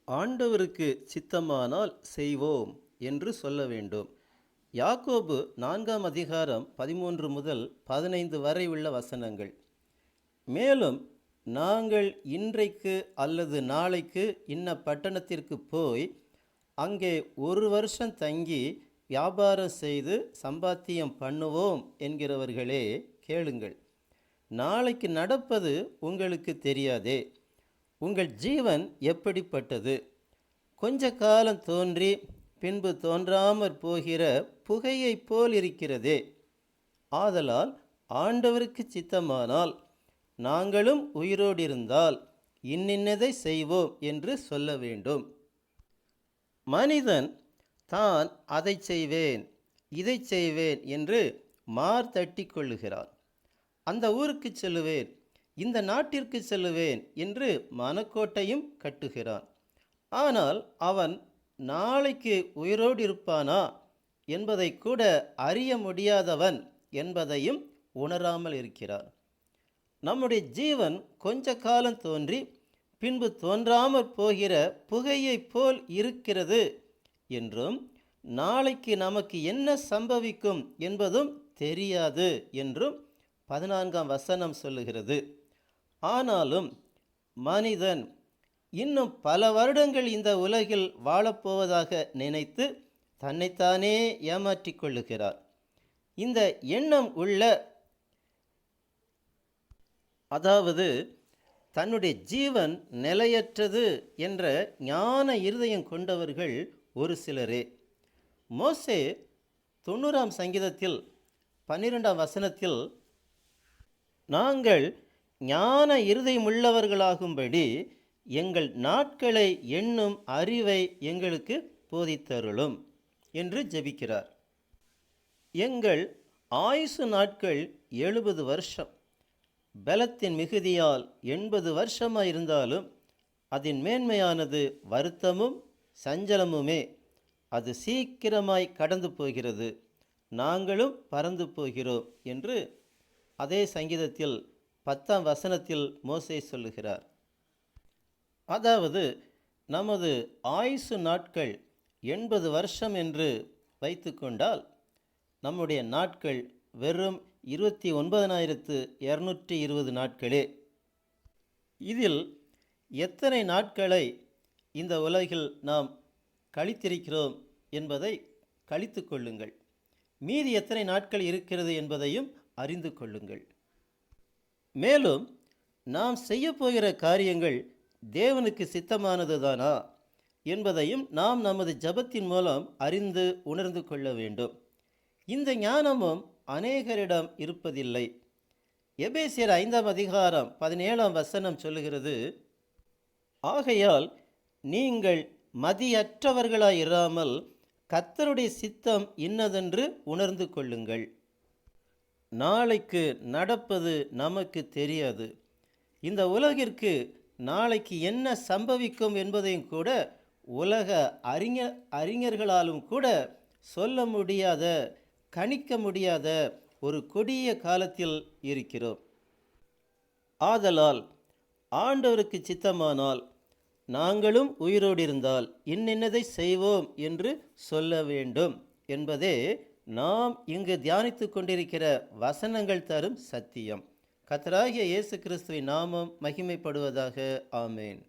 ஆண்டவருக்கு சித்தமானால் செய்வோம் என்று சொல்ல வேண்டும். யாக்கோபு 4ஆம் அதிகாரம் 13 முதல் 15 வரை உள்ள வசனங்கள். மேலும் நாங்கள் இன்றைக்கு அல்லது நாளைக்கு இன்ன பட்டணத்திற்கு போய் அங்கே 1 வருஷம் தங்கி வியாபாரம் செய்து சம்பாத்தியம் பண்ணுவோம் என்கிறவர்களே கேளுங்கள். நாளைக்கு நடப்பது உங்களுக்கு தெரியாதே. உங்கள் ஜீவன் எப்படிப்பட்டது? கொஞ்ச காலம் தோன்றி பின்பு தோன்றாமற் போகிற புகையைப் போல் இருக்கிறதே. ஆதலால் ஆண்டவருக்கு சித்தமானால் நாங்களும் உயிரோடிருந்தால் இன்னின்னதை செய்வோம் என்று சொல்ல வேண்டும். மனிதன் தான் அதை செய்வேன் இதை செய்வேன் என்று மார்த்தட்டி கொள்ளுகிறான். அந்த ஊருக்கு செல்லுவேன், இந்த நாட்டிற்கு செல்லுவேன் என்று மனக்கோட்டையும் கட்டுகிறான். ஆனால் அவன் நாளைக்கு உயிரோடு இருப்பானா என்பதை கூட அறிய முடியாதவன் என்பதையும் உணராமல் இருக்கிறான். நம்முடைய ஜீவன் கொஞ்ச காலம் தோன்றி பின்பு தோன்றாமற் போகிற புகையைப் போல் இருக்கிறது என்றும் நாளைக்கு நமக்கு என்ன சம்பவிக்கும் என்பதும் தெரியாது என்றும் 14ஆம் வசனம் சொல்லுகிறது. ஆனாலும் மனிதன் இன்னும் பல வருடங்கள் இந்த உலகில் வாழப்போவதாக நினைத்து தன்னைத்தானே ஏமாற்றிக் கொள்ளுகிறார். இந்த எண்ணம் உள்ள, அதாவது தன்னுடைய ஜீவன் நிலையற்றது என்ற ஞான இருதயம் கொண்டவர்கள் ஒரு சிலரே. மோசே 90ஆம் சங்கீதத்தில் 12ஆம் வசனத்தில், நாங்கள் ஞான இருதயமுள்ளவர்களாகும்படி எங்கள் நாட்களை எண்ணும் அறிவை எங்களுக்கு போதித்தருளும் என்று ஜெபிக்கிறார். எங்கள் ஆயுசு நாட்கள் 70 வருஷம். பலத்தின் மிகுதியால் 80 வருஷமாயிருந்தாலும் அதன் மேன்மையானது வருத்தமும் சஞ்சலமுமே. அது சீக்கிரமாய் கடந்து போகிறது, நாங்களும் பறந்து போகிறோம் என்று அதே சங்கீதத்தில் 10ஆம் வசனத்தில் மோசே சொல்லுகிறார். அதாவது நமது ஆயுசு நாட்கள் 80 வருஷம் என்று வைத்து கொண்டால் நம்முடைய நாட்கள் வெறும் 29,220 நாட்களே. இதில் எத்தனை நாட்களை இந்த உலகில் நாம் கழித்திருக்கிறோம் என்பதை கழித்து கொள்ளுங்கள். மீதி எத்தனை நாட்கள் இருக்கிறது என்பதையும் அறிந்து கொள்ளுங்கள். மேலும் நாம் செய்ய போகிற காரியங்கள் தேவனுக்கு சித்தமானது தானா என்பதையும் நாம் நமது ஜபத்தின் மூலம் அறிந்து உணர்ந்து கொள்ள வேண்டும். இந்த ஞானமும் அநேகரிடம் இருப்பதில்லை. எபேசியர் 5ஆம் அதிகாரம் 17ஆம் வசனம் சொல்லுகிறது, ஆகையால் நீங்கள் மதியற்றவர்களாயிராமல் கர்த்தருடைய சித்தம் இன்னதென்று உணர்ந்து கொள்ளுங்கள். நாளைக்கு நடப்பது நமக்கு தெரியாது. இந்த உலகிற்கு நாளைக்கு என்ன சம்பவிக்கும் என்பதையும் கூட உலக அறிஞர்களாலும் கூட சொல்ல முடியாத, கணிக்க முடியாத ஒரு கொடிய காலத்தில் இருக்கிறோம். ஆதலால் ஆண்டவருக்கு சித்தமானால் நாங்களும் உயிரோடு இருந்தால் இன்னின்னதை செய்வோம் என்று சொல்ல வேண்டும் என்பதே நாம் இங்கு தியானித்து கொண்டிருக்கிற வசனங்கள் தரும் சத்தியம். கர்த்தராகிய இயேசு கிறிஸ்துவின் நாமம் மகிமைப்படுவதாக. ஆமேன்.